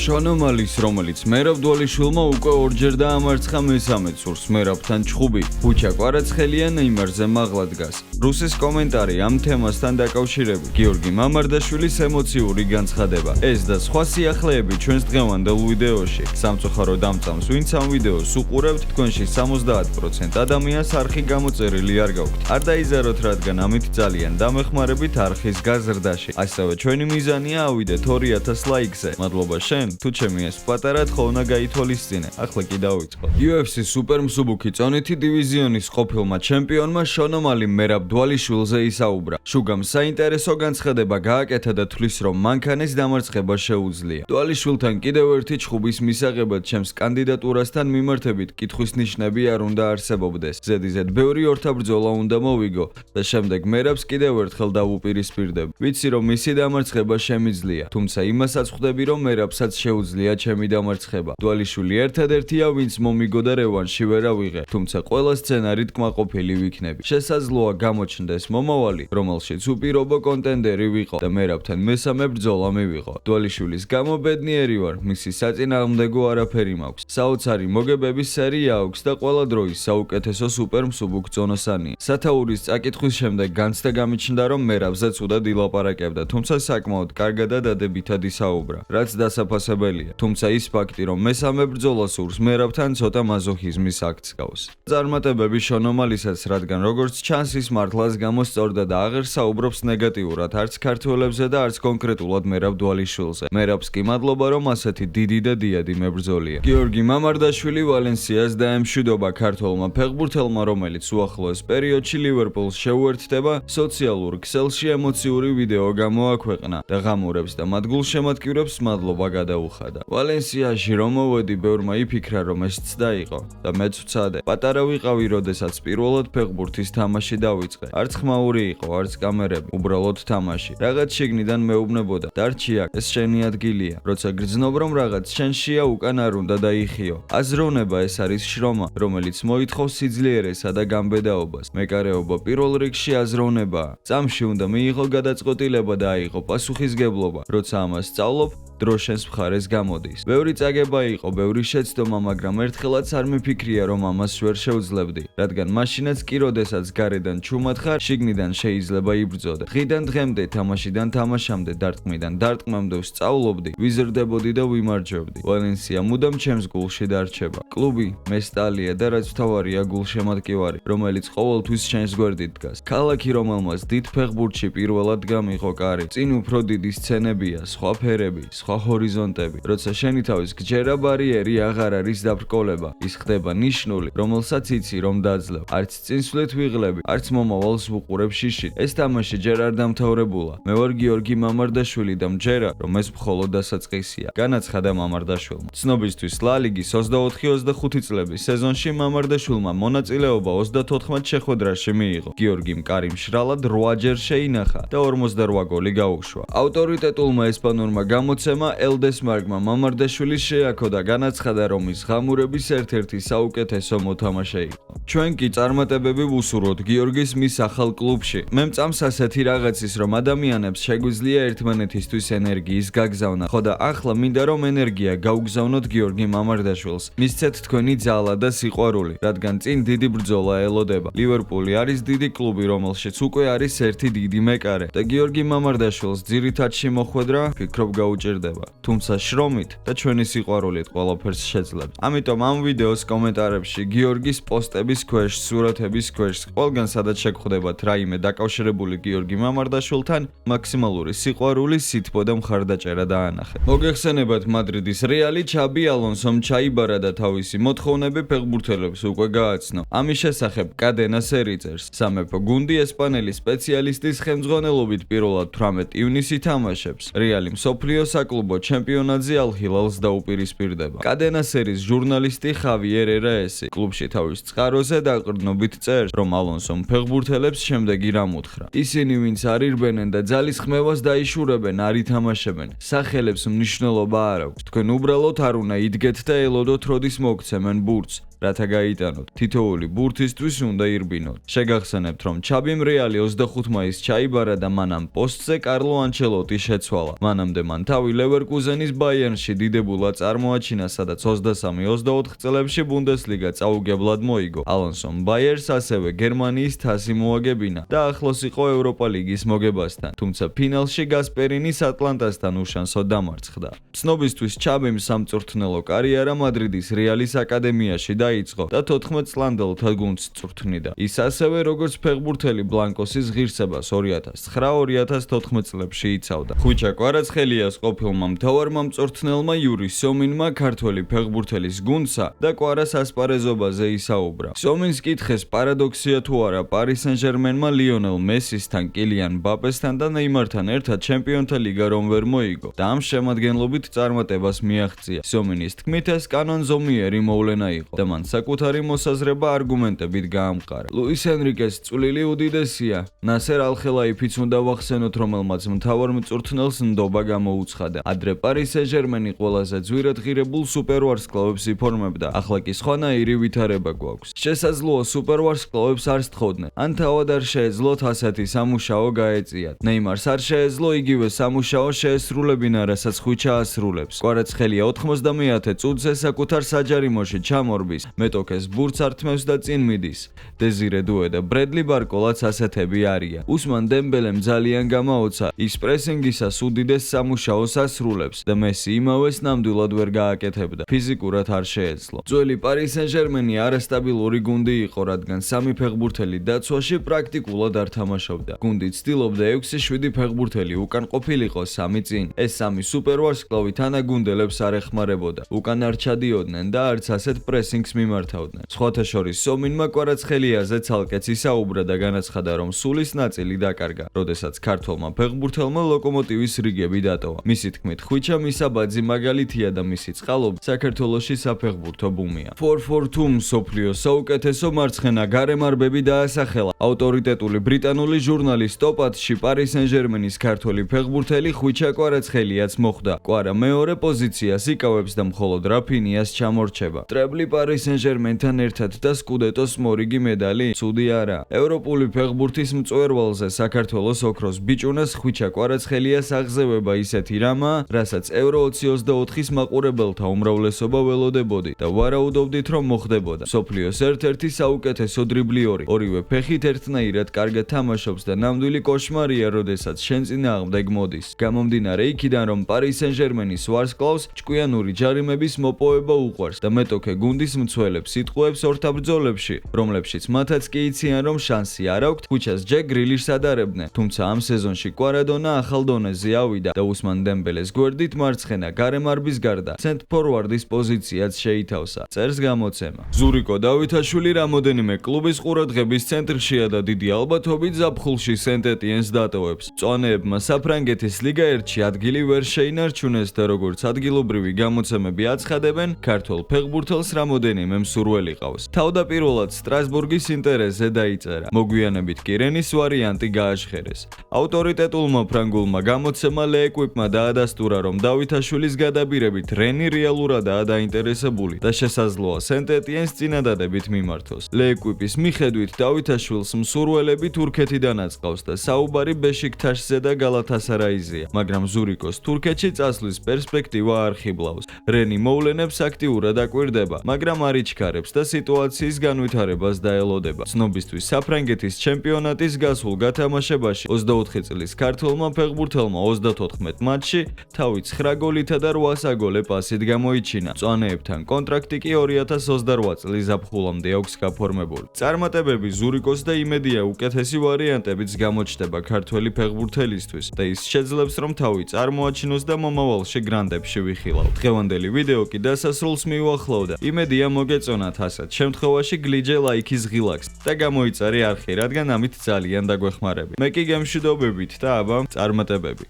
შონომალის, რომელიც მერაბ დვალიშვილმა უკვე ორჯერ დაამარცხა მესამე ცურს მერაბთან ჩხუბი. ბუჩა კვარაცხელია ნეიმარზე მაღლა დგას. რუსის კომენტარი ამ თემასთან დაკავშირებით. გიორგი მამარდაშვილის ემოციური განცხადება. ეს და სხვა სიახლეები ჩვენს დღევანდელ ვიდეოში. სამწუხარო დამწამს, ვინც ამ ვიდეოს უყურებთ, თქვენში 70% ადამიანს არხი გამოწერილი არ გაქვთ. არ დაიზაროთ, რადგან ამით ძალიან დამეხმარებით არხის გაზრდაში. ასევე ჩვენი მიზანია ავიდეთ 2000 ლაიქზე. მადლობა შენ, თუ ჩემი ეს პატარა თხოვნა გაითვალისწინე. ახლა კი დავიწყოთ. UFC სუპერმსუბუქი წონითი დივიზიონის ყოფილმა ჩემპიონმა შონომალი მერაბ დვალიშვილზე ისაუბრა. შუგამ საინტერესო განცხადება გააკეთა და თვლის, რომ მანქანის დამარცხება შეუძლია. დვალიშვილთან კიდევ ერთი ჩხუბის მისაღებად ჩემს კანდიდატურასთან მიმართებით კითხვის ნიშნები არ უნდა არსებობდეს. ზედიზედ ბევრი ორთაბრძოლა უნდა მოვიგო და შემდეგ მერაბს კიდევ ერთხელ დავუპირისპირდებ. ვიცი, რომ მისი დამარცხება შემიძლია, თუმცა იმასაც ხვდები, რომ მერაბსაც შეუძლია ჩემი დამარცხება. დვალიშვილი ერთადერთია, ვინც მომიგო და რევანში ვერ ავიღე, თუმცა ყველა სცენარით კმაყოფილი ვიქნები. შესაძლოა გამოჩნდეს მომავალი, რომელშიც უპირობო კონტენდერი ვიყო და მერაბთან მესამე ბრძოლა მივიღო. დვალიშვილის გამო ბედნიერი ვარ, მისი საწინააღმდეგო არაფერი მაქვს. საოცარი მოგებების სერია აქვს და ყველა დროის საუკეთესო სუპერმსუბუქ წონოსანია. სათაურის წაკითხვის შემდეგ განცდა გამიჩნდა, რომ მერაბზეც უდად ილაპარაკებდა, თუმცა საკმაოდ კარგად და დადებითად ისაუბრა, რაც დასაფასებელია. თუმცა ის ფაქტი, რომ მესამე ბრძოლა სურს მერაბთან ცოტა მაზოხიზმის აქტს გავს. წარმატებები შონომალისაც, რადგან როგორც ჩანს ის მართლაც გამოსწორდა და აღარ საუბრობს ნეგატიურად არც ქართველებზე და არც კონკრეტულად მერაბ დვალიშვილზე. მერაბს კი მადლობა, რომ ასეთი დიდი და დიადი მებრძოლია. გიორგი მამარდაშვილი ვალენსიას დაემშვიდობა ქართველმა ფეხბურთელმა, რომელიც უახლოეს პერიოდში ლივერპულს შეუერთდება, სოციალურ ქსელში ემოციური ვიდეო გამოაქვეყნა და ღამურებს და მათ გულშემატკივრებს მადლობა გადაუხადა. ვალენსიაში რომ მოვედი, ბევრმა იფიქრა, რომ ეს ცდა იყო და მეც ვცადე. პატარა ვიყავი, როდესაც პირველად ფეხბურთის თამაში დავიწყე. არც ხმაური იყო, არც კამერები, უბრალოდ თამაში. რაღაც შიგნიდან მეუბნებოდა, დარჩი აქ, ეს შენი ადგილია. როცა გრძნობ, რომ რაღაც შენშია, უკან არ უნდა დაიხიო. აზროვნება ეს არის შრომა, რომელიც მოითხოვს სიძლიერესა და გამბედაობას. მეკარეობა პირველ რიგში აზროვნებაა. წამში უნდა მიიღო გადაწყვეტილება და აიღო პასუხისგებლობა. როცა ამას სწავლობ, დრო შენს მხარეს გამოდის. ბევრი წაგება იყო, ბევრი შეცდომა, მაგრამ ერთხელაც არ მიფიქრია, რომ ამას ვერ შევძლებდი, რადგან მაშინაც კი, როდესაც გარედან ჩუმად ხარ, შიგნიდან შეიძლება იბრძოდე. დღიდან დღემდე, თამაშიდან თამაშამდე, დარტყმიდან დარტყმამდე ვსწავლობდი, ვიზრდებოდი და ვიმარჯვებდი. ვალენსია მუდამ ჩემს გულში დარჩება. კლუბი, მესტალია და რაც მთავარია, გულშემატკივარი, რომელიც ყოველთვის შენს გვერდით დგას. ქალაქი, რომელმაც დიდ ფეხბურთში პირველად გამიღო კარი. წინ უფრო დიდი სცენებია, სხვა ფერები, სხვა ჰორიზონტები. როცა შენი თავის გჯერა ბარიერი აღარ არის დაბრკოლება, ის ხდება ნიშნული, რომელსაც იცი რომ დაძლევ. არც წინსვლით ვიღლები, არც მომავალს ვუყურებ შიშით. ეს თამაში ჯერ არ დამთავრებულა. მე ვარ გიორგი მამარდაშვილი და მჯერა, რომ ეს მხოლოდ დასაწყისია. განაცხადა მამარდაშვილმა. ცნობისთვის ლალიგის 24-25 წლების სეზონში მამარდაშვილმა მონაწილეობა 34 შეხვედრაში მიიღო. გიორგიმ კარი მშრალად 8 ჯერ შეინახა და 48 გოლი გაუშვა. ავტორიტეტულმა ესპანურმა გამოცემ ელდესმარკმა მამარდაშვილი შეაქო და განაცხადა, რომ ის ღამურების ერთ-ერთი საუკეთესო მოთამაშე იყო. ჩვენ კი წარმატებები ვუსურვოთ გიორგის მის ახალ კლუბში. მე მწამს ასეთი რაღაცის, რომ ადამიანებს შეგვიძლია ერთმანეთისთვის ენერგიის გაგზავნა. ხო და ახლა მინდა რომ ენერგია გაუგზავნოთ გიორგი მამარდაშვილს. მისცეთ თქვენი ძალა და სიყვარული, რადგან წინ დიდი ბრძოლა ელოდება. ლივერპული არის დიდი კლუბი, რომელშიც უკვე არის ერთი დიდი მეკარე და გიორგი მამარდაშვილს ძირითადში მოხვედრა, ფიქრობ გაუჭირდება. თუმცა შრომით და ჩვენი სიყვარულით ყველაფერს შეძლებს. ამიტომ ამ ვიდეოს კომენტარებში გიორგის პოსტების ქვეშ, სურათების ქვეშ, ყველგან სადაც შეგხვდებათ რაიმე დაკავშირებული გიორგი მამარდაშვილთან, მაქსიმალური სიყვარული, სითბო და მხარდაჭერა დაანახეთ. მოგეხსენებათ მადრიდის რეალი ჩაბი ალონსომ ჩაიბარა და თავისი მოთხოვნები ფეხბურთელებს უკვე გააცნო. ამის შესახებ კადენას ერიწერს. სამეფო გუნდი ესპანელი სპეციალისტის ხელმძღვანელობით პირველად 18 ივნისი თამაშებს. რეალი მსოფლიო საკლუბო ჩემპიონატზე ალ-ჰილალს დაუპირისპირდება. კადენას ერის ჟურნალისტი ხავიერ ერაესი კლუბში თავის წყაროზე დაყრდნობით წერს, რომ ალონსომ ფეხბურთელებს შემდეგი რამ უთხრა. ისინი, ვინც არ ირბენენ და ძალის ხმევას დაიშურებენ, არ ითამაშებენ. სახელებს მნიშვნელობა არ აქვს. თქვენ უბრალოდ არ უნდა იდგეთ და ელოდოთ, როდის მოგცემენ ბურთს. რათა გაიტანოთ. თითოეული ბურთისთვის უნდა ირბინოთ. შეგახსენებთ, რომ ჩაბიმ რეალი 25 მაისს ჩაიბარა და მან ამ პოსტზე კარლო ანჩელოტი შეცვალა. მანამდე მან თავი ლევერკუზენის ბაიერნში დიდებულად წარმოაჩინა, სადაც 23-24 წლებში ბუნდესლიგა წაუგებლად მოიგო. ალონსომ ბაიერს ასევე გერმანიის თასი მოაგებინა და ახლოს იყო ევროპა ლიგის მოგებასთან, თუმცა ფინალში გასპერინის ატლანტასთან უშანსო დამარცხდა. ცნობისთვის ჩაბიმ სამწვრთნელო კარიერა მადრიდის რეალის აკადემიაში დაიწყო და 14 წლამდელთა გუნდს წვრთნიდა. ის ასევე როგორც ფეხბურთელი ბლანკოსის ღირსებას 2009-2014 წლებში იცავდა. ხუჩა კვარაცხელიას ყოფილმა მთავარმა მწვრთნელმა იური სიომინმა ქართველი ფეხბურთელის გუნდსა და კვარას ასპარეზობაზე ისაუბრა. სიომინს კითხეს პარადოქსია თუ არა პარი სენ-ჟერმენმა ლიონელ მესისთან, კილიან მბაპესთან და ნეიმართან ერთად ჩემპიონთა ლიგა რომ ვერ მოიგო და ამ შემადგენლობით წარმატებას მიაღწია. სიომინის თქმით, ეს კანონზომიერი მოვლენა იყო და მან საკუთარი მოსაზრება არგუმენტებით გაამყარა. ლუის ენრიკეს წვლილი უდიდესია. ნასერ ალ-ხელაიფიც უნდა ვახსენოთ, რომელმაც მთავარ მწვრთნელს ნდობა გამოუცხადა. ადრე პარი სენ-ჟერმენი ყველაზე ძვირად ღირებულ სუპერვარსკვლავებს იფორმებდა. ახლა კი სხვანაირი ვითარება გვაქვს. შესაძლოა სუპერვარსკვლავებს არ სთხოვდნენ. ან თავად არ შეეძლოთ ასეთი სამუშაო გაეწიათ. ნეიმარს არ შეეძლო იგივე სამუშაო შეესრულებინა, რასაც ხუჩა ასრულებს. კვარაცხელია 90-ე წუთზე საკუთარ საჯარიმოში ჩამორბის, მეტოქეს ბურთს ართმევს და წინ მიდის. დეზირე დუე და ბრედლი ბარკოლაც ასეთები არიან. უსმან დემბელემ ძალიან გამაოცა, ის პრესინგისას უდიდეს სამუშაოს ასრულებს და მესი იმავეს ნამდვილად ვერ გააკეთებდა. ფიზიკურად არ შეეძლო. ძველი პარი სენ-ჟერმენი არასტაბილური გუნდი იყო, რადგან სამი ფეხბურთელი დაცვაში პრაქტიკულად არ თამაშობდა. გუნდი ცდილობდა 6-7 ფეხბურთელი უკან ყოფილიყო 3 წინ. ეს სამი სუპერვარსკვლავი თანაგუნდელებს არ ეხმარებოდა. უკან არ ჩადიოდნენ და არც ასეთ პრესინგს მიმართავდნენ. სხვათა შორის სიომინმა კვარაცხელიაზე ცალკეც ისაუბრა და განაცხადა, რომ სულის ნაწილი დაკარგა, როდესაც ქართველმა ფეხბურთელმა ლოკომოტივის რიგები დატოვა. მისი თქმით, ხუჩა მისაბაძი მაგალითია და მისი წყალობა საქართველოში საფეხბურთო ბუმია. 442 მსოფლიოს საუკეთესო მარცხენა გარემარბები დაასახელა. ავტორიტეტული ბრიტანული ჟურნალის ტოპ-10-ში პარი სენ-ჟერმენის ქართველი ფეხბურთელი ხუჩა კვარაცხელიაც მოხვდა. კვარა მეორე პოზიციას იკავებს და მხოლოდ რაფინიას ჩამორჩება. ტრებლი პარი სენ-ჟერმენთან ერთად და სკუდეტოს მორიგი медали? ცუდი არა. ევროპული ფეხბურთის მწვერვალზე საქართველოს ოქროს ბიჭუნას ხუჩა კვარაცხელიას აღზევება ისეთი რამა, რასაც ევრო 2024-ის მაყურებელთა უმრავლესობა ველოდებოდით და ვარაუდობდით, რომ მოხდებოდა. მსოფლიოს ერთ-ერთი საუკეთესო დრიბლიორი, ორივე ფეხით ერთნაირად კარგად თამაშობს და ნამდვილი კოშმარია, როდესაც შენ წინააღმდეგ მოდის. გამომდინარე იქიდან, რომ პარი სენ-ჟერმენის ვარსკვლავს ჭკვიანური ჯარიმების მოპოვება უყვარს და მეტოქე გუნდის მცველებს იტყუებს ორთაბრძოლებში, რომლებშიც მათაც კი იციან, რომ შანსი არ აქვთ, ხუჩას ჯეკ გრილიშს ადარებდნენ. თუმცა ამ სეზონში კვარადონა ახალ დონეზე ავიდა და უსმან დემბელეს გვერდით მარცხენა გარემარბის გარდა ცენტრ-ფორვარდის პოზიციაც შეითავსა. წერს გამოცემა. ზურიკო დავითაშვილი რამოდენიმე კლუბის ყურადღების ცენტრშია და დიდი ალბათობით ზაფხულში სენტ-ეტიენს დატოვებს. მწვანეებმა საფრანგეთის ლიგა 1-ში ადგილი ვერ შეინარჩუნეს და როგორც ადგილობრივი გამოცემები აცხადებენ, ქართველ ფეხბურთელს რამოდენიმე მსურველი ყავს. თავდაპირველად სტრასბურგის ინტერესზე დაიწერა. მოგვიანებით კი რენის ვარიანტი გააჟღერეს. ავტორიტეტულმა ფრანგულმა გამოცემა ლეეკვიპმა დაადასტურა, რომ დავითაშვილის გადაბირებით რენი რეალურადაა დაინტერესებული და შესაძლოა სენტ-ეტიენს წინადადებით მიმართოს. ლეეკვიპის მიხედვით დავითაშვილს მსურველები თურქეთიდანაც ყავს და საუბარი ბეშიქტაშზე და გალათასარაიზეა, მაგრამ ზურიკოს თურქეთში წასვლის პერსპექტივა არ ხიბლავს. რენი მოვლენებს აქტიურად აკვირდება, მაგრამ არ იჩქარებს და სიტუაციის განვითარებას დაელოდება. ცნობისთვის საფრანგეთის ჩემპიონატის გასულ გათამაშებაში 24 წლის ქართველმა ფეხბურთელმა 34 მატჩში თავი 9 გოლითა და 8 საგოლე პასით გამოიჩინა. მწვანეებთან კონტრაქტი კი 2028 წლის ზაფხულამდე აქვს გაფორმებული. წარმატებები ზურიკოს და იმედია უკეთესი ვარიანტებიც გამოჩნდება ქართველი ფეხბურთელისთვის და ის შეძლებს, რომ თავი წარმოაჩინოს და მომავალში გრანდებში ვიხილავთ. დღევანდელი ვიდეო კი დასასრულს მიუახლოვდა. იმედია მოგეწონათ, ასეთ შემთხვევაში გლიჯე ლაიქის ღილაკს და გამოიწერე არხი, რადგან ამით ძალიან დაგვეხმარები. მე კი გემშვიდობებით და აბა წარმატებები.